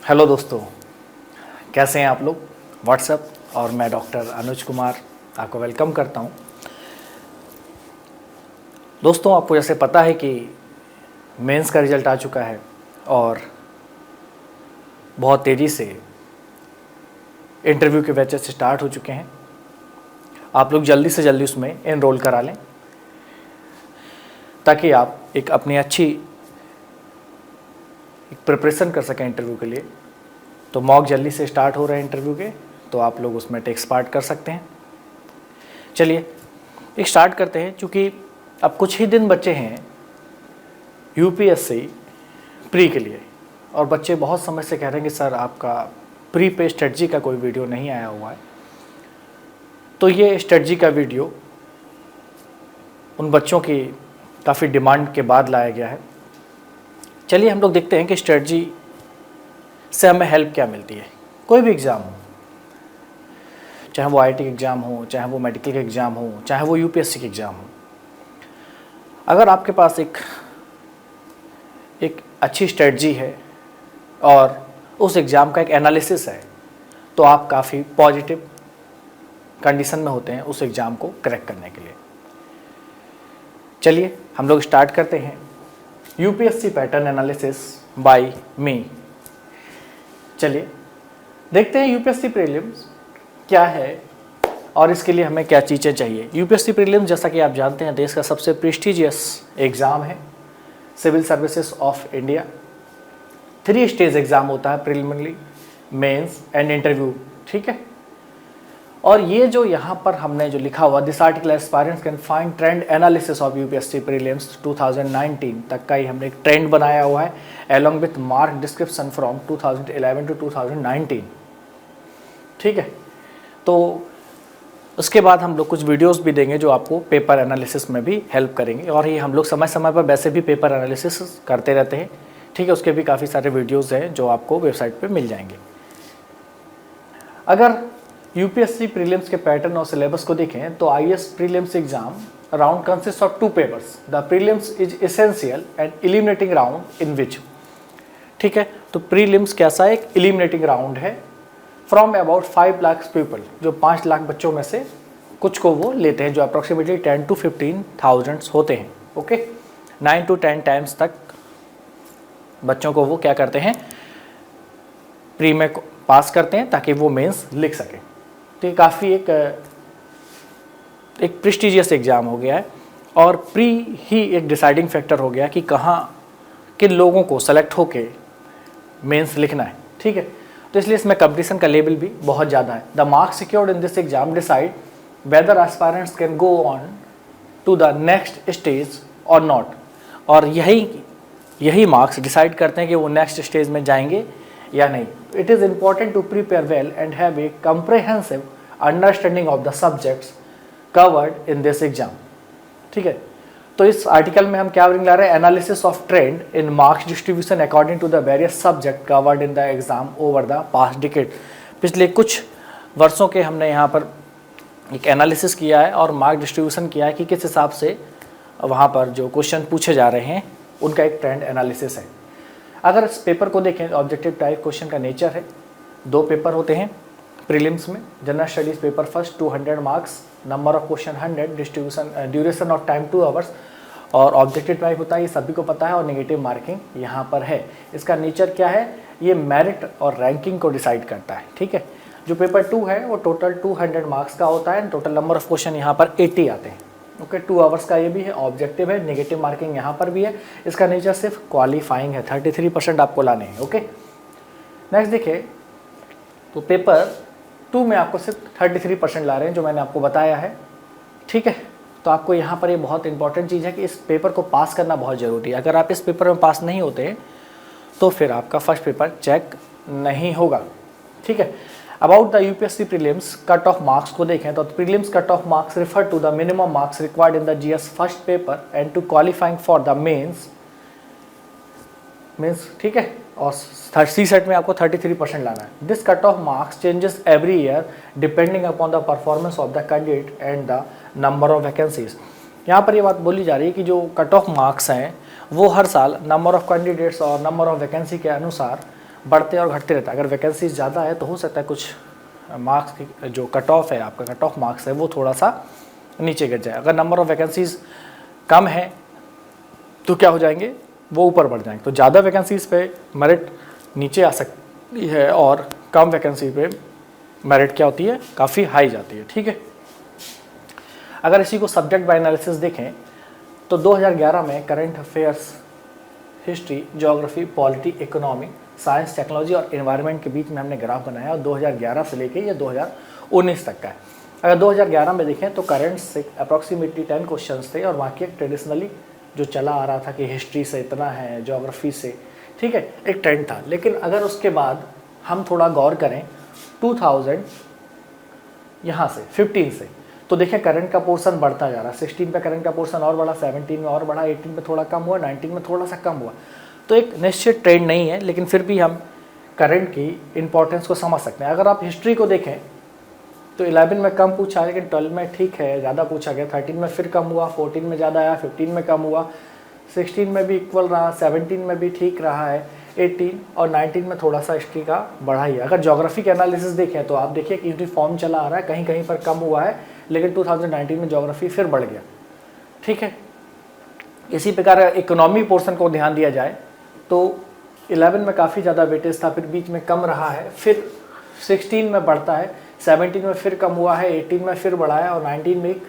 Hello दोस्तों, कैसे हैं आप लोग। व्हाट्सएप और मैं डॉक्टर अनुज कुमार आपको वेलकम करता हूं। दोस्तों, आपको जैसे पता है कि मेंस का रिज़ल्ट आ चुका है और बहुत तेज़ी से इंटरव्यू के बैचेस स्टार्ट हो चुके हैं। आप लोग जल्दी से जल्दी उसमें एनरोल करा लें ताकि आप एक अपनी अच्छी प्रिपरेशन कर सकें इंटरव्यू के लिए। तो मॉक जल्दी से स्टार्ट हो रहे हैं इंटरव्यू के, तो आप लोग उसमें टेक्स पार्ट कर सकते हैं। चलिए एक स्टार्ट करते हैं। चूँकि अब कुछ ही दिन बचे हैं यूपीएससी प्री के लिए, और बच्चे बहुत समय से कह रहे हैं कि सर आपका प्री पे स्ट्रेटजी का कोई वीडियो नहीं आया हुआ है। तो ये स्ट्रेटजी का वीडियो उन बच्चों की काफ़ी डिमांड के बाद लाया गया है। चलिए हम लोग देखते हैं कि स्ट्रेटजी से हमें हेल्प क्या मिलती है। कोई भी एग्ज़ाम हो, चाहे वो आईआईटी का एग्ज़ाम हो, चाहे वो मेडिकल का एग्ज़ाम हो, चाहे वो यूपीएससी का एग्ज़ाम हो, अगर आपके पास एक अच्छी स्ट्रेटजी है और उस एग्ज़ाम का एक एनालिसिस है, तो आप काफ़ी पॉजिटिव कंडीशन में होते हैं उस एग्ज़ाम को क्रैक करने के लिए। चलिए हम लोग स्टार्ट करते हैं। यूपीएससी पैटर्न एनालिसिस बाय मी। चलिए देखते हैं यूपीएससी प्रीलिम्स क्या है और इसके लिए हमें क्या चीज़ें चाहिए। यूपीएससी प्रीलिम्स जैसा कि आप जानते हैं देश का सबसे प्रेस्टिजियस एग्ज़ाम है, civil services of India. 3 stage exam होता है, प्रिलिमिनरी, मेंस एंड इंटरव्यू। ठीक है, और ये जो यहाँ पर हमने जो लिखा हुआ this article aspirants can find trend analysis of UPSC prelims 2019 तक का ही हमने एक ट्रेंड बनाया हुआ है, along with mark description from 2011 to 2019। ठीक है, तो उसके बाद हम लोग कुछ वीडियोस भी देंगे जो आपको पेपर एनालिसिस में भी हेल्प करेंगे, और ये हम लोग समय समय पर वैसे भी पेपर एनालिसिस करते रहते हैं। ठीक है, उसके भी काफ़ी सारे वीडियोस हैं जो आपको वेबसाइट पे मिल जाएंगे। अगर यूपीएससी प्रीलिम्स के पैटर्न और सिलेबस को देखें तो IAS prelims exam round consist of 2 papers. The prelims is essential and eliminating round in which. ठीक है, तो प्रीलिम्स कैसा एक एलिमिनेटिंग राउंड है फ्रॉम अबाउट 5 लाख पीपल, जो 5 लाख बच्चों में से कुछ को वो लेते हैं, जो अप्रॉक्सीमेटली 10 to 15,000 होते हैं। ओके, 9 to 10 टाइम्स तक बच्चों को वो क्या करते हैं, प्री में पास करते हैं ताकि वो मेंस लिख सकें। तो ये काफ़ी एक प्रेस्टिजियस एग्ज़ाम हो गया है, और प्री ही एक डिसाइडिंग फैक्टर हो गया कि कहाँ किन लोगों को सेलेक्ट होके मेंस लिखना है। ठीक है, तो इसलिए इसमें कंपटीशन का लेवल भी बहुत ज़्यादा है। The marks secured in this exam decide whether aspirants can go on to the next stage और नॉट, और यही मार्क्स डिसाइड करते हैं कि वो नेक्स्ट स्टेज में जाएंगे या नहीं। It is important to prepare well and have a comprehensive understanding of the subjects covered in this exam. ठीक है, तो इस आर्टिकल में हम क्या ला रहे हैं, analysis of trend in marks distribution according to the various subject covered in the exam over the past decade. पिछले कुछ वर्षों के हमने यहाँ पर एक एनालिसिस किया है और मार्क डिस्ट्रीब्यूशन किया है कि किस हिसाब से वहाँ पर जो क्वेश्चन पूछे जा रहे हैं उनका एक ट्रेंड एनालिसिस है। अगर इस पेपर को देखें, ऑब्जेक्टिव टाइप क्वेश्चन का नेचर है। 2 पेपर होते हैं प्रीलिम्स में। General studies paper first 200 marks, number of question 100, distribution duration of time 2 hours, और ऑब्जेक्टिव टाइप होता है, ये सभी को पता है, और नेगेटिव मार्किंग यहाँ पर है। इसका नेचर क्या है, ये मेरिट और रैंकिंग को डिसाइड करता है। ठीक है, जो पेपर 2 है वो टोटल 200 मार्क्स का होता है, टोटल नंबर ऑफ क्वेश्चन यहाँ पर 80 आते हैं। ओके, 2 आवर्स का ये भी है, ऑब्जेक्टिव है, नेगेटिव मार्किंग यहाँ पर भी है। इसका नेचर सिर्फ क्वालिफाइंग है, 33% आपको लाने हैं। ओके, नेक्स्ट देखिए, तो पेपर 2 में आपको सिर्फ 33% ला रहे हैं, जो मैंने आपको बताया है। ठीक है, तो आपको यहाँ पर ये बहुत इंपॉर्टेंट चीज़ है कि इस पेपर को पास करना बहुत ज़रूरी है। अगर आप इस पेपर में पास नहीं होते तो फिर आपका फर्स्ट पेपर चेक नहीं होगा। ठीक है, about the UPSC prelims cut off marks को देखें तो prelims cut off marks refer to the minimum marks required in the GS first paper and to qualifying for the mains. ठीक है, और सी सेट में आपको 33% लाना है। This cut off marks changes every year depending upon the performance of the candidate and the number of vacancies. यहाँ पर ये बात बोली जा रही है कि जो कट ऑफ मार्क्स हैं वो हर साल नंबर ऑफ कैंडिडेट्स और नंबर ऑफ वैकेंसी के अनुसार बढ़ते और घटते रहता है। अगर वैकेंसीज ज़्यादा है तो हो सकता है कुछ मार्क्स की जो कट ऑफ है, आपका कट ऑफ मार्क्स है, वो थोड़ा सा नीचे गिर जाए। अगर नंबर ऑफ वैकेंसीज कम है तो क्या हो जाएंगे, वो ऊपर बढ़ जाएंगे। तो ज़्यादा वैकेंसीज पे मेरिट नीचे आ सकती है और कम वैकेंसी पे मेरिट क्या होती है, काफ़ी हाई जाती है। ठीक है, अगर इसी को सब्जेक्ट बाय एनालिसिस देखें तो 2011 में current affairs, history, geography, polity, economy, science, technology और एनवायरनमेंट के बीच में हमने ग्राफ बनाया और 2011 से लेके ये 2019 तक का है। अगर 2011 में देखें तो करंट से अप्रॉक्सीमेटली 10 क्वेश्चंस थे और बाकी एक ट्रेडिशनली जो चला आ रहा था कि हिस्ट्री से इतना है, ज्योग्राफी से, ठीक है, एक ट्रेंड था। लेकिन अगर उसके बाद हम थोड़ा गौर करें 2000 यहाँ से 15 से, तो देखें करंट का पोर्शन बढ़ता जा रहा है। 16 पे करंट का पोर्शन और बढ़ा, 17 में और बढ़ा, 18 में थोड़ा कम हुआ, 19 में थोड़ा सा कम हुआ। तो एक निश्चित ट्रेंड नहीं है, लेकिन फिर भी हम करंट की इंपॉर्टेंस को समझ सकते हैं। अगर आप हिस्ट्री को देखें तो 11 में कम पूछा, लेकिन 12 में ठीक है ज़्यादा पूछा गया, 13 में फिर कम हुआ, 14 में ज़्यादा आया, 15 में कम हुआ, 16 में भी इक्वल रहा, 17 में भी ठीक रहा है, 18 और 19 में थोड़ा सा हिस्ट्री का बढ़ा ही है। अगर ज्योग्राफी के एनालिसिस देखें तो आप देखिए कि यूनिफॉर्म चला आ रहा है, कहीं कहीं पर कम हुआ है, लेकिन 2019 में ज्योग्राफी फिर बढ़ गया। ठीक है, इसी प्रकार इकोनॉमी पोर्शन को ध्यान दिया जाए तो 11 में काफ़ी ज़्यादा वेटेज था, फिर बीच में कम रहा है, फिर 16 में बढ़ता है, 17 में फिर कम हुआ है, 18 में फिर बढ़ा है और 19 में एक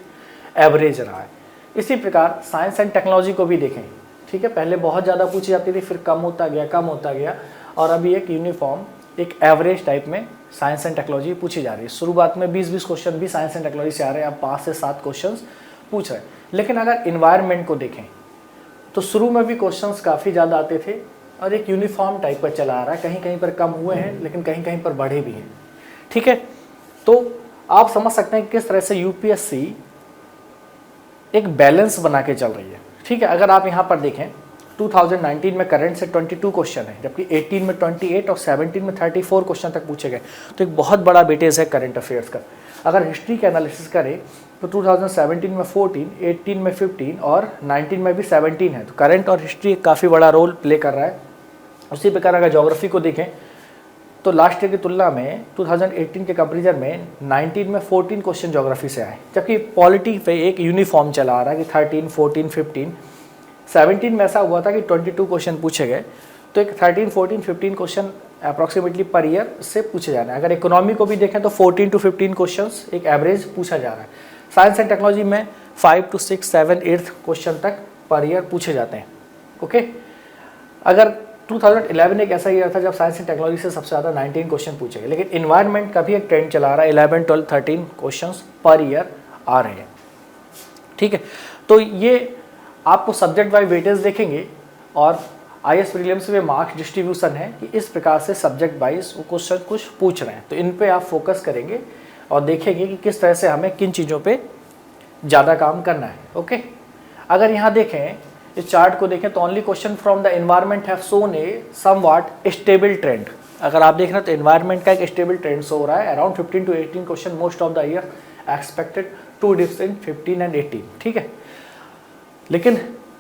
एवरेज रहा है। इसी प्रकार साइंस एंड टेक्नोलॉजी को भी देखें, ठीक है, पहले बहुत ज़्यादा पूछी जाती थी, फिर कम होता गया और अभी एक यूनिफॉर्म, एक एवरेज टाइप में साइंस एंड टेक्नोलॉजी पूछी जा रही है। शुरुआत में 20-20 क्वेश्चन भी साइंस एंड टेक्नोलॉजी से आ रहे हैं, अब 5 से 7 क्वेश्चन पूछ रहे हैं। लेकिन अगर इन्वायरमेंट को देखें तो शुरू में भी क्वेश्चंस काफ़ी ज़्यादा आते थे और एक यूनिफॉर्म टाइप पर चला आ रहा है, कहीं कहीं पर कम हुए हैं लेकिन कहीं कहीं पर बढ़े भी हैं। ठीक है, तो आप समझ सकते हैं किस तरह से यूपीएससी एक बैलेंस बना के चल रही है। ठीक है, अगर आप यहाँ पर देखें 2019 में करंट से 22 क्वेश्चन है, जबकि 18 में 28 और 17 में 34 क्वेश्चन तक पूछे गए, तो एक बहुत बड़ा वेटेज है करंट अफेयर्स का। अगर हिस्ट्री का एनालिसिस करें तो 2017 में 14, 18 में 15 और 19 में भी 17 है, तो करंट और हिस्ट्री काफ़ी बड़ा रोल प्ले कर रहा है। उसी प्रकार अगर ज्योग्राफी को देखें तो लास्ट ईयर की तुलना में 2018 के कंपेरिजन में 19 में 14 क्वेश्चन ज्योग्राफी से आए, जबकि पॉलिटी पे एक यूनिफॉर्म चला आ रहा है कि 13, 14, 15। 17 में ऐसा हुआ था कि 22 क्वेश्चन पूछे गए, तो एक 13, 14, 15 क्वेश्चन अप्रॉक्सीमेटली पर ईयर से पूछे जा रहे हैं। अगर इकोनॉमी को भी देखें तो 14 to 15 क्वेश्चंस एक एवरेज पूछा जा रहा है। साइंस एंड टेक्नोलॉजी में 5 to 6, 7, 8 क्वेश्चन तक पर ईयर पूछे जाते हैं। ओके, अगर 2011 एक ऐसा ईयर था जब साइंस एंड टेक्नोलॉजी से सबसे ज़्यादा 19 क्वेश्चन पूछे गए, लेकिन इन्वायरमेंट का भी एक ट्रेंड चला रहा है, 11, 12, 13 क्वेश्चन पर ईयर आ रहे हैं। ठीक है, तो ये आपको सब्जेक्ट वाइज वेटेज देखेंगे और आईएएस प्रीलिम्स में मार्क्स डिस्ट्रीब्यूशन है कि इस प्रकार से सब्जेक्ट वाइज क्वेश्चन कुछ पूछ रहे हैं, तो इन पे आप फोकस करेंगे और देखेंगे कि किस तरह से हमें किन चीज़ों पे ज़्यादा काम करना है। ओके, अगर यहाँ देखें इस चार्ट को देखें तो only question from the environment have shown A somewhat stable trend. अगर आप देख रहे हैं तो एनवायरनमेंट का एक स्टेबल ट्रेंड शो हो रहा है, around 15 to 18 question most of the year expected, 2 dips in 15 and 18। ठीक है, लेकिन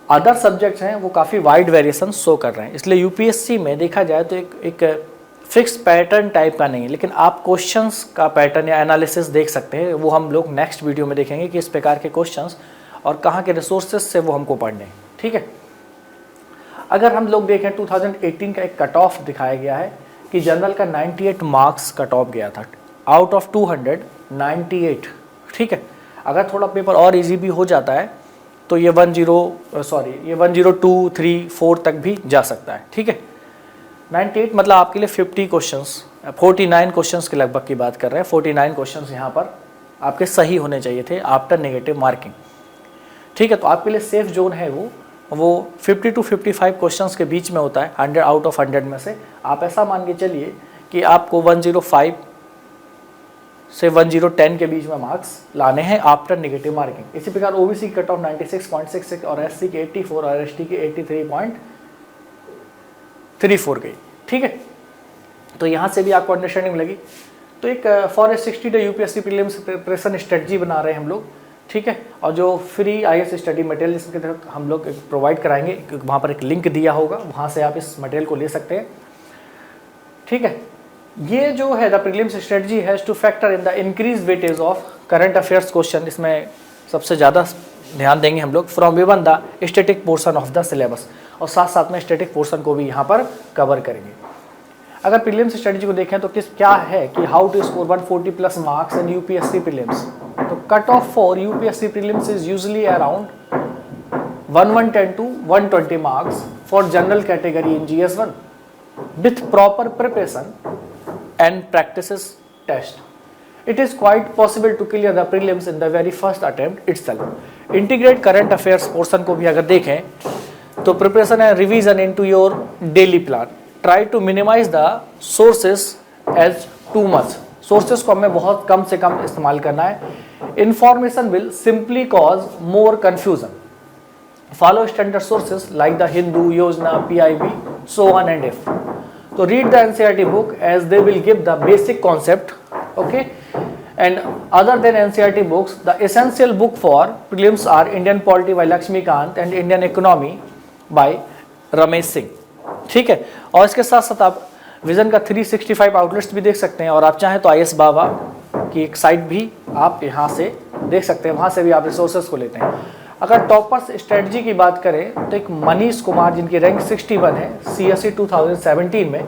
अदर सब्जेक्ट्स हैं वो काफ़ी वाइड वेरिएशन शो कर रहे हैं, इसलिए यूपीएससी में देखा जाए तो एक फिक्स पैटर्न टाइप का नहीं है, लेकिन आप क्वेश्चंस का पैटर्न या एनालिसिस देख सकते हैं। वो हम लोग नेक्स्ट वीडियो में देखेंगे कि इस प्रकार के क्वेश्चंस और कहाँ के रिसोर्सेज से वो हमको पढ़ने हैं। ठीक है, अगर हम लोग देखें 2018 का एक कट ऑफ दिखाया गया है कि जनरल का 98 मार्क्स कट ऑफ गया था, आउट ऑफ 298। ठीक है, अगर थोड़ा पेपर और ईजी भी हो जाता है तो ये 102, 3, 4 तक भी जा सकता है। ठीक है, 98 मतलब आपके लिए 50 क्वेश्चंस, 49 क्वेश्चंस के लगभग की बात कर रहे हैं। 49 क्वेश्चंस यहाँ पर आपके सही होने चाहिए थे आफ्टर नेगेटिव मार्किंग। ठीक है, तो आपके लिए सेफ जोन है वो 50 to 55 क्वेश्चंस के बीच में होता है 100 आउट ऑफ 100 में से। आप ऐसा मान के चलिए कि आपको 105 से 1010 के बीच में मार्क्स लाने हैं आफ्टर नेगेटिव मार्किंग। इसी प्रकार ओबीसी की कट ऑफ 96.66 और एससी के 84 और एसटी के 83.34 गई। ठीक है, तो यहाँ से भी आपको अंडरस्टैंडिंग मिलेगी। तो एक for 60 day UPSC prelims preparation strategy बना रहे हैं हम लोग। ठीक है, और जो फ्री आईएएस स्टडी मटेरियल इसके तहत हम लोग प्रोवाइड कराएंगे, वहाँ पर एक लिंक दिया होगा, वहाँ से आप इस मटेरियल को ले सकते हैं। ठीक है, ये जो है the prelims strategy has two factor in the increase weightage of current affairs question. इसमें सबसे ज़्यादा ध्यान देंगे हम लोग from Vivian the static portion of the syllabus, और साथ साथ में स्टैटिक पोर्शन को भी यहाँ पर कवर करेंगे। अगर प्रीलिम्स स्ट्रेटजी को देखें तो क्या है कि how to score 140 plus marks in UPSC prelims. तो cut off for UPSC prelims is usually around 110 to 120 marks for general category in GS1 with proper preparation and practices test. It is quite possible to clear the prelims in the very first attempt itself. Integrate current affairs portion को भी अगर देखें तो preparation and revision into your daily plan. Try to minimize the sources as too much. Sources को हमें बहुत कम से कम इस्तेमाल करना है. Information will simply cause more confusion. Follow standard sources like the Hindu, Yojana, PIB, so on and if. So read the NCERT book as they will give the basic concept, okay? And other than NCERT books, the essential book for prelims are Indian Polity by Lakshmi Kant and Indian Economy by Ramesh Singh. ठीक है, और इसके साथ साथ आप vision का 365 outlets भी देख सकते हैं, और आप चाहें तो IS बाबा की एक साइट भी आप यहाँ से देख सकते हैं, वहाँ से भी आप रिसोर्सेज को लेते हैं। अगर टॉपर्स स्ट्रेटजी की बात करें तो एक मनीष कुमार जिनकी रैंक 61 है CSE 2017 में,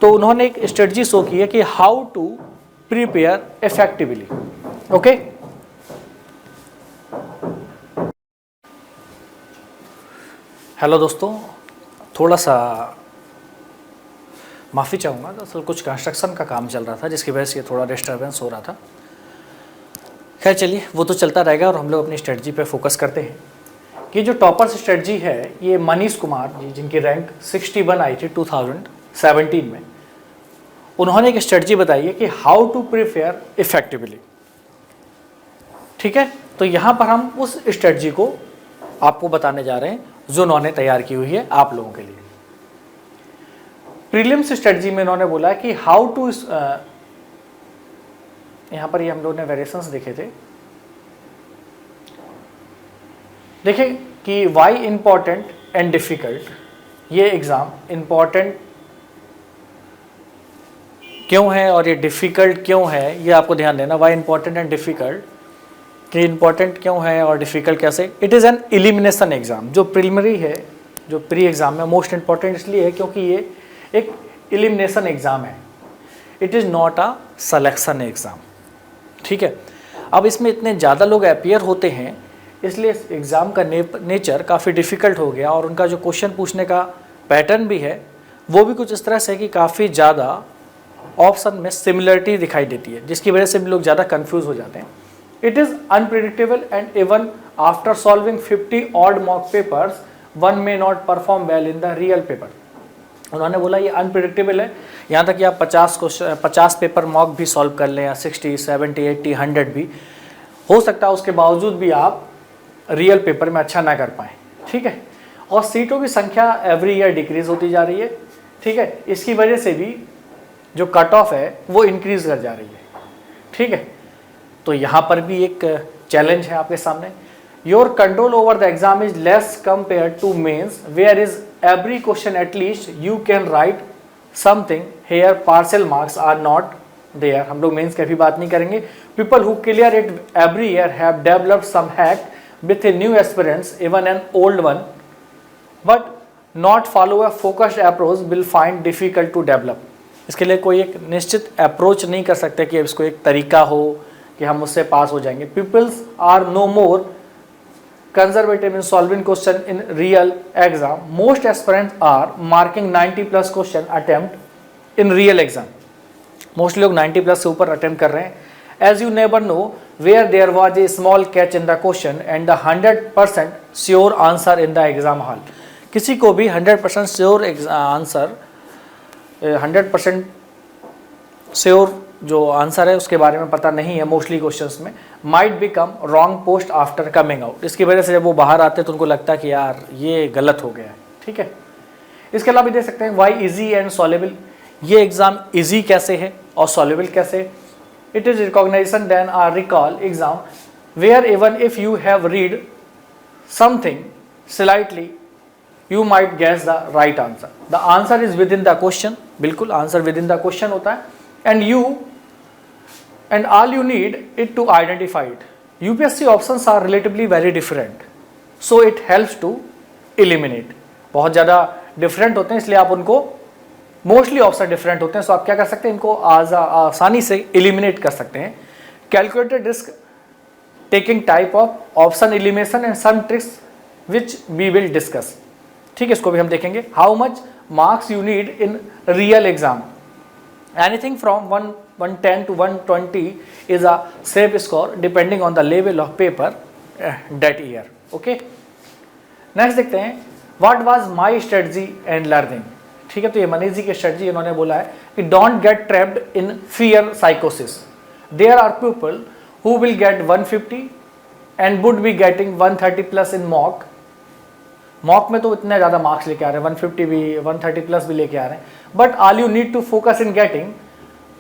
तो उन्होंने एक स्ट्रेटजी शो की है कि how to prepare effectively. Okay, hello दोस्तों, थोड़ा सा माफ़ी चाहूँगा, दरअसल कुछ कंस्ट्रक्शन का काम चल रहा था जिसकी वजह से थोड़ा डिस्टर्बेंस हो रहा था। खैर चलिए, वो तो चलता रहेगा और हम लोग अपनी स्ट्रेटजी पे फोकस करते हैं कि जो टॉपर्स स्ट्रेटजी है ये मनीष कुमार जी जिनकी रैंक 61 आई थी 2017 में, उन्होंने एक स्ट्रेटजी बताई है कि हाउ टू प्रिपेयर इफेक्टिवली। ठीक है, तो यहाँ पर हम उस स्ट्रेटजी को आपको बताने जा रहे हैं जो उन्होंने तैयार की हुई है आप लोगों के लिए। प्रीलिम्स स्ट्रेटजी में उन्होंने बोला कि हाउ टू, यहाँ पर ये हम लोगों ने वेरिएशंस देखे थे। देखें कि वाई इंपॉर्टेंट एंड डिफिकल्ट, ये एग्ज़ाम इंपॉर्टेंट क्यों है और ये डिफ़िकल्ट क्यों है, ये आपको ध्यान देना। वाई इंपॉर्टेंट एंड डिफ़िकल्ट, कि इंपॉर्टेंट क्यों है और डिफ़िकल्ट कैसे। It is an elimination exam. जो प्रिलिमिनरी है, जो प्री एग्ज़ाम में मोस्ट इंपॉर्टेंट इसलिए है क्योंकि ये एक एलिमिनेशन एग्ज़ाम है। It is not a selection exam. ठीक है, अब इसमें इतने ज़्यादा लोग अपीयर होते हैं इसलिए एग्ज़ाम का नेचर काफ़ी डिफ़िकल्ट हो गया, और उनका जो क्वेश्चन पूछने का पैटर्न भी है वो भी कुछ इस तरह से कि काफ़ी ज़्यादा ऑप्शन में सिमिलरिटी दिखाई देती है, जिसकी वजह से भी लोग ज़्यादा कंफ्यूज हो जाते हैं। It is unpredictable and even after solving 50 odd mock papers one may not perform well in the real paper. उन्होंने बोला ये अनप्रिडिक्टेबल है, यहाँ तक कि आप 50 पेपर मॉक भी सॉल्व कर लें या 60, 70, 80, 100 भी हो सकता है, उसके बावजूद भी आप रियल पेपर में अच्छा ना कर पाएँ। ठीक है, और सीटों की संख्या एवरी ईयर डिक्रीज होती जा रही है। ठीक है, इसकी वजह से भी जो कट ऑफ है वो इंक्रीज कर जा रही है। ठीक है, तो यहाँ पर भी एक चैलेंज है आपके सामने। Your control over the exam is less compare to mains where is every question at least you can write something, here partial marks are not there। हम लोग मेंस की भी बात नहीं करेंगे। people who clear it every year have developed some hack with a new aspirants, even an old one, but not follow a focused approach will find difficult to develop। इसके लिए कोई एक निश्चित अप्रोच नहीं कर सकते कि इसको एक तरीका हो कि हम उससे पास हो जाएंगे। Peoples are no more conservative in solving question in real exam. Most aspirants are marking 90 plus question attempt in real exam. Mostly लोग 90 plus से ऊपर attempt कर रहे हैं। As you never know where there was a small catch in the question and the 100% sure answer in the exam hall। किसी को भी 100% sure answer, 100% sure जो आंसर है उसके बारे में पता नहीं है मोस्टली क्वेश्चंस में, might become wrong post after coming out. इसकी वजह से जब वो बाहर आते हैं तो उनको लगता है कि यार ये गलत हो गया है। ठीक है, इसके अलावा भी देख सकते हैं वाई इजी एंड सॉलेबल। ये एग्जाम इजी कैसे है और सॉलेबल कैसे। It is recognisation than or recall exam where even if you have read something slightly you might guess the right answer. The answer is within the question, बिल्कुल answer with in the question होता है, and all you need it to identify it. UPSC options are relatively very different, so it helps to eliminate. बहुत ज़्यादा different होते हैं, इसलिए आप उनको मोस्टली ऑप्शन डिफरेंट होते हैं, सो आप क्या कर सकते हैं, इनको आसानी से एलिमिनेट कर सकते हैं. Calculated risk taking type of option elimination and some tricks which we will discuss. ठीक है, इसको भी हम देखेंगे. How much marks you need in real exam. Anything from 110 to 120 is a safe score depending on the level of paper that year. Okay. Next देखते हैं, what was my strategy and learning. ठीक है, तो ये मनीष जी की strategy इन्होंने बोला है कि don't get trapped in fear साइकोसिस. There are people who will get 150 and would be getting 130 plus in mock. Mock में तो इतने ज़्यादा मार्क्स लेके आ रहे हैं, 150 भी 130 प्लस भी लेके आ रहे हैं, but all you need to focus in getting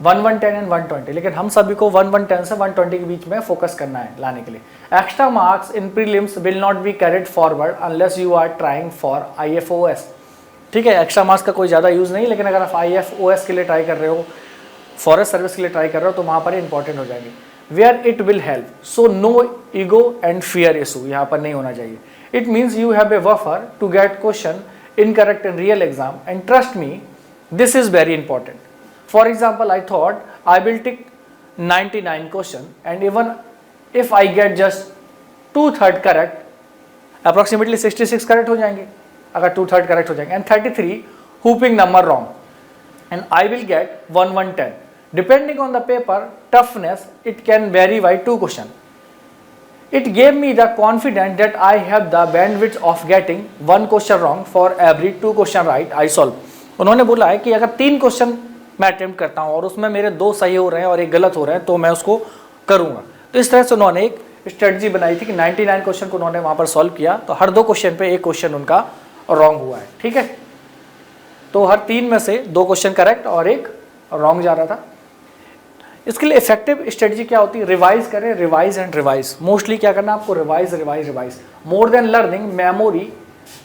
110 and 120. लेकिन हम सभी को 110 से 120 के बीच में फोकस करना है लाने के लिए. Extra marks in prelims will not be carried forward unless you are trying for IFOS. ठीक है, एक्स्ट्रा मार्क्स का कोई ज़्यादा यूज़ नहीं, लेकिन अगर आप IFOS के लिए ट्राई कर रहे हो, फॉरेस्ट सर्विस के लिए ट्राई कर रहे हो, तो वहाँ पर इंपॉर्टेंट हो जाएगी. Where it will help, so no ego and fear issue यहाँ पर नहीं होना चाहिए. It means you have a buffer to get question incorrect in real exam, and trust me this is very important. For example, I thought I will tick 99 question, and even if I get just 2/3 correct, approximately 66 correct हो जाएंगे अगर 2/3 correct हो जाएंगे, and 33 hooping number wrong, and I will get 110. Depending on the paper toughness, it can vary by 2 question. It gave me the confidence that I have the bandwidth of getting 1 question wrong for every 2 question right I solve. उन्होंने बोला है कि अगर 3 question मैं attempt करता हूं और उसमें मेरे 2 सही हो रहे हैं और 1 गलत हो रहे हैं, तो मैं उसको करूंगा. तो इस तरह से उन्होंने एक स्ट्रेटजी बनाई थी कि 99 क्वेश्चन को उन्होंने वहां पर सॉल्व किया, तो हर 2 क्वेश्चन पे 1 क्वेश्चन उनका रॉन्ग हुआ है. ठीक है, तो हर 3 में से 2 क्वेश्चन करेक्ट और 1 रॉन्ग जा रहा था. इसके लिए इफेक्टिव स्ट्रेटजी क्या होती है, रिवाइज करें, रिवाइज एंड रिवाइज. मोस्टली क्या करना है आपको, revise revise revise. More than learning memory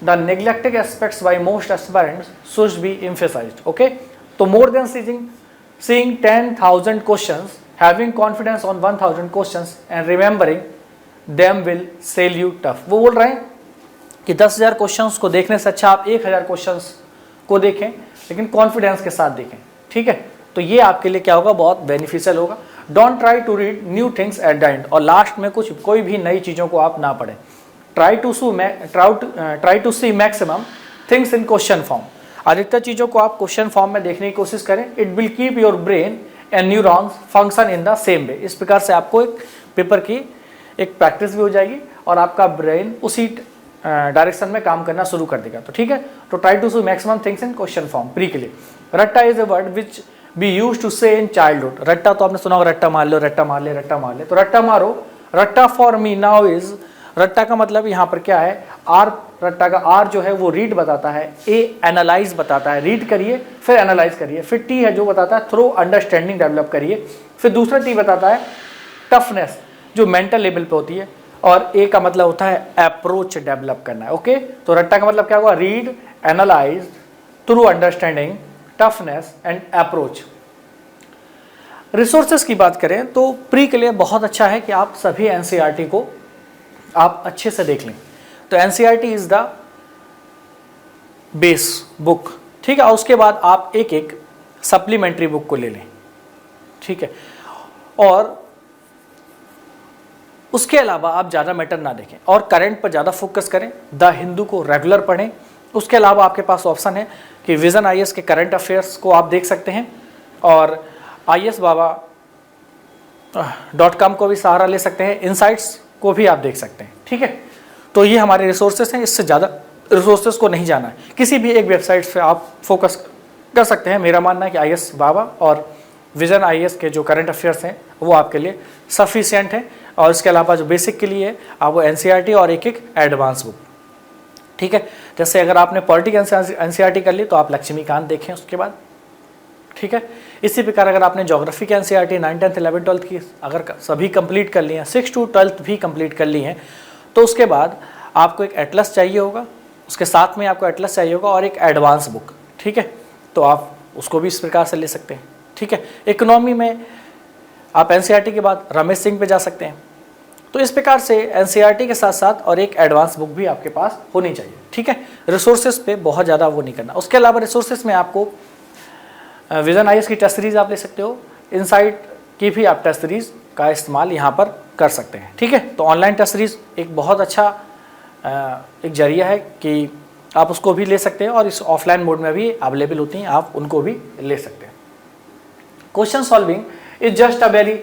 the neglected aspects by most aspirants should be emphasised. Okay, तो more than seeing 10,000 questions, having confidence on 1,000 questions and remembering them will sell you tough. वो बोल रहे हैं कि 10,000 questions को देखने से अच्छा आप 1,000 क्वेश्चंस को देखें, लेकिन कॉन्फिडेंस के साथ देखें. ठीक है, तो ये आपके लिए क्या होगा, बहुत बेनिफिशियल होगा. Don't try to read new things at the end, और लास्ट में कोई भी नई चीज़ों को आप ना पढ़ें. Try to see maximum things in question form. अधिकतर चीज़ों को आप क्वेश्चन फॉर्म में देखने की कोशिश करें. It will keep your brain and neurons function in the same way. इस प्रकार से आपको एक पेपर की एक प्रैक्टिस भी हो जाएगी और आपका ब्रेन उसी डायरेक्शन में काम करना शुरू कर देगा. तो ठीक है, तो try to see maximum things in question form. Pre के लिए रट्टा is a word which be use to say in childhood. रट्टा तो आपने सुना होगा, रट्टा मार लो, रट्टा मार ले, रट्टा मार ले. तो रट्टा मारो. रट्टा फॉर मी नाउ इज, रट्टा का मतलब यहाँ पर क्या है, आर. रट्टा का आर जो है वो रीड बताता है, ए एनालाइज बताता है, रीड करिए फिर एनालाइज करिए. फिर टी है जो बताता है थ्रो अंडरस्टैंडिंग डेवलप करिए. फिर दूसरा टी बताता है टफनेस जो मेंटल लेवल पे होती है, और ए का मतलब होता है अप्रोच डेवलप करना है. ओके, तो रट्टा का मतलब क्या हुआ, read, analyse, through understanding, toughness and approach. Resources की बात करें तो प्री के लिए बहुत अच्छा है कि आप सभी NCERT को आप अच्छे से देख लें. तो NCERT is the base book. ठीक है, और उसके बाद आप एक एक सप्लीमेंट्री बुक को ले लें. ठीक है, और उसके अलावा आप ज़्यादा मैटर ना देखें और करंट पर ज़्यादा फोकस करें. द हिंदू को रेगुलर पढ़ें. उसके अलावा आपके पास ऑप्शन है कि विजन IAS के करंट अफेयर्स को आप देख सकते हैं, और IASbaba.com को भी सहारा ले सकते हैं. इनसाइट्स को भी आप देख सकते हैं. ठीक है, तो ये हमारे रिसोर्सेज हैं, इससे ज़्यादा रिसोर्सेज को नहीं जाना है. किसी भी एक वेबसाइट से आप फोकस कर सकते हैं. मेरा मानना है कि IASbaba और विजन IAS के जो करंट अफेयर्स हैं वो आपके लिए सफिशिएंट हैं, और इसके अलावा जो बेसिक के लिए आप वो NCERT और एक एडवांस बुक. ठीक है, जैसे अगर आपने पॉलिटिकल NCERT कर ली तो आप लक्ष्मीकांत देखें उसके बाद. ठीक है, इसी प्रकार अगर आपने ज्योग्राफी के NCERT 9th 10th 11th 12th की अगर सभी कंप्लीट कर लिए हैं, 6th to 12th भी कंप्लीट कर ली हैं, तो उसके बाद आपको एक एटलस चाहिए होगा उसके साथ में आपको एटलस चाहिए होगा और एक एडवांस बुक, ठीक है, तो आप उसको भी इस प्रकार से ले सकते हैं, ठीक है। इकोनॉमी में आप एनसीईआरटी के बाद रमेश सिंह पे जा सकते हैं। तो इस प्रकार से एनसीईआरटी के साथ साथ और एक एडवांस बुक भी आपके पास होनी चाहिए, ठीक है। रिसोर्सेज पे बहुत ज़्यादा वो नहीं करना। उसके अलावा रिसोर्सेज में आपको विजन आईएएस की टेस्ट सीरीज आप ले सकते हो, इनसाइट की भी आप टेस्ट सीरीज का इस्तेमाल यहाँ पर कर सकते हैं, ठीक है। तो ऑनलाइन टेस्ट सीरीज एक बहुत अच्छा एक जरिया है कि आप उसको भी ले सकते हैं और इस ऑफलाइन मोड में भी अवेलेबल होती हैं, आप उनको भी ले सकते हैं। Question solving is just a very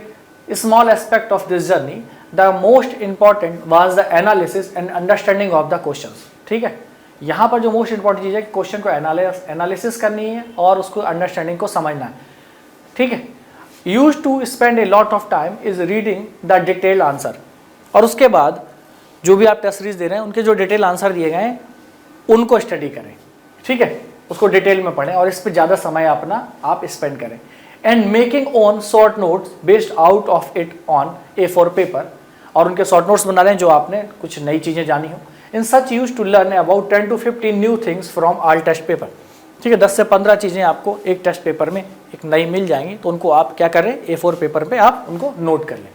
small aspect of this journey, the most important was the analysis and understanding of the questions, ठीक है। यहाँ पर जो मोस्ट इंपॉर्टेंट चीज़ है कि क्वेश्चन को एनालिसिस करनी है और उसको अंडरस्टैंडिंग को समझना है, ठीक है। Use to spend a lot of time is reading the detailed answer, और उसके बाद जो भी आप टेस्ट सीरीज दे रहे हैं उनके जो डिटेल आंसर दिए गए हैं उनको स्टडी करें, ठीक है, उसको डिटेल में पढ़ें और इस पर ज़्यादा समय अपना आप स्पेंड करें। And making own short notes based out of it on A4 paper, और उनके शॉर्ट नोट्स बना लें जो आपने कुछ नई चीज़ें जानी हो। In such use to learn about 10 to 15 new things from all test paper, ठीक है। 10 से 15 चीज़ें आपको एक टेस्ट पेपर में एक नई मिल जाएंगी, तो उनको आप क्या करें, A4 पेपर पे आप उनको नोट कर लें।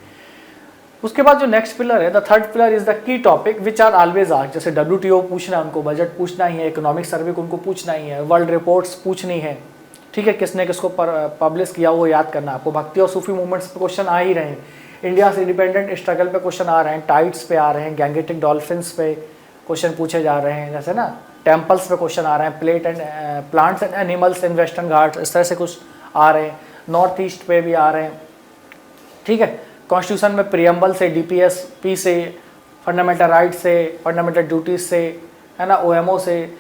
उसके बाद जो नेक्स्ट पिलर है, the third pillar is the key topic which are always asked, जैसे WTO पूछना है उनको, बजट पूछना ही है, इकोनॉमिक सर्वे को उनको पूछना ही है, वर्ल्ड रिपोर्ट्स पूछनी है, ठीक है, किसने किसको पब्लिश किया वो याद करना आपको। भक्ति और सूफी मूवमेंट्स पे क्वेश्चन आ ही रहे हैं, इंडिया से इंडिपेंडेंट स्ट्रगल पे क्वेश्चन आ रहे हैं, टाइड्स पे आ रहे हैं, गैंगेटिक डॉल्फिन्स पे क्वेश्चन पूछे जा रहे हैं, जैसे ना टेम्पल्स पे क्वेश्चन आ रहे हैं, plants and animals in western Ghats, इस तरह से कुछ आ रहे हैं, नॉर्थ ईस्ट पे भी आ रहे हैं, ठीक है। कॉन्स्टिट्यूशन में प्रियम्बल से, DPSP से, फंडामेंटल राइट्स से, फंडामेंटल ड्यूटीज से, है ना, OMO से,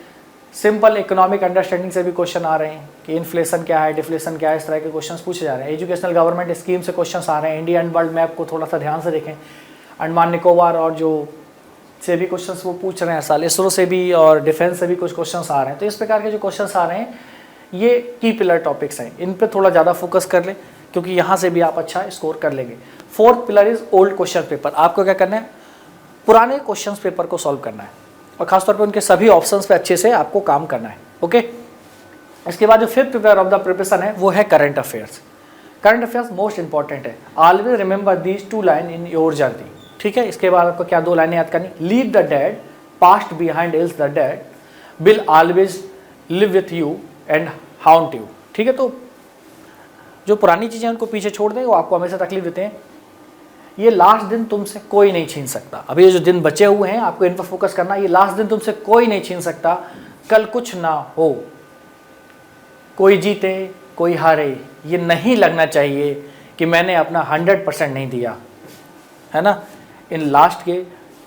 सिंपल इकोनॉमिक अंडरस्टैंडिंग से भी क्वेश्चन आ रहे हैं कि इन्फ्लेशन क्या है, डिफ्लेशन क्या है, इस तरह के क्वेश्चंस पूछे जा रहे हैं। एजुकेशनल गवर्नमेंट स्कीम से क्वेश्चंस आ रहे हैं, इंडियन वर्ल्ड मैप को थोड़ा सा ध्यान से देखें, अंडमान निकोबार और जो से भी क्वेश्चंस वो पूछ रहे हैं साल, इसरो से भी और डिफेंस से भी कुछ क्वेश्चंस आ रहे हैं। तो इस प्रकार के जो क्वेश्चंस आ रहे हैं ये की पिलर टॉपिक्स हैं, इन पे थोड़ा ज़्यादा फोकस कर लें क्योंकि यहाँ से भी आप अच्छा स्कोर कर लेंगे। Fourth pillar is old question paper, आपको क्या करना है, पुराने क्वेश्चन पेपर को सॉल्व करना है और खासतौर पर उनके सभी ऑप्शंस पे अच्छे से आपको काम करना है, ओके। इसके बाद जो fifth pillar of the preparation है वो है current affairs. Current affairs most important है, always remember these 2 line in your journey, ठीक है। इसके बाद आपको क्या 2 लाइनें याद करनी, leave the dead past behind else the dead will always live with you and haunt you, ठीक है। तो जो पुरानी चीज़ें उनको पीछे छोड़ दें, वो आपको हमेशा तकलीफ देते हैं। ये लास्ट दिन तुमसे कोई नहीं छीन सकता, अभी ये जो दिन बचे हुए हैं आपको इन पर फोकस करना, ये लास्ट दिन तुमसे कोई नहीं छीन सकता, कल कुछ ना हो, कोई जीते कोई हारे, ये नहीं लगना चाहिए कि मैंने अपना 100% नहीं दिया, है ना, इन लास्ट के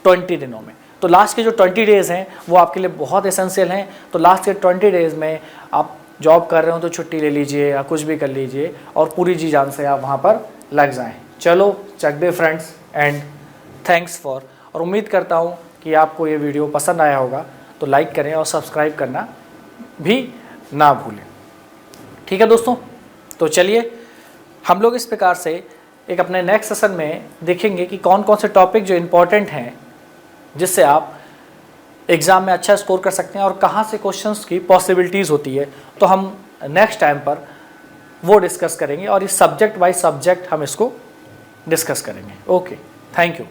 20 दिनों में। तो लास्ट के जो 20 डेज़ हैं वो आपके लिए बहुत एसेंशियल हैं। तो लास्ट के 20 डेज़ में आप जॉब कर रहे हो तो छुट्टी ले लीजिए या कुछ भी कर लीजिए और पूरी जी जान से आप वहाँ पर लग जाएं। चलो चक दे फ्रेंड्स, एंड थैंक्स फॉर, और उम्मीद करता हूँ कि आपको ये वीडियो पसंद आया होगा, तो लाइक करें और सब्सक्राइब करना भी ना भूलें, ठीक है दोस्तों। तो चलिए हम लोग इस प्रकार से एक अपने नेक्स्ट सेशन में देखेंगे कि कौन कौन से टॉपिक जो इम्पोर्टेंट हैं जिससे आप एग्ज़ाम में अच्छा स्कोर कर सकते हैं और कहाँ से क्वेश्चंस की पॉसिबिलिटीज़ होती है। तो हम नेक्स्ट टाइम पर वो डिस्कस करेंगे और इस सब्जेक्ट बाय सब्जेक्ट हम इसको डिस्कस करेंगे। Okay, thank you.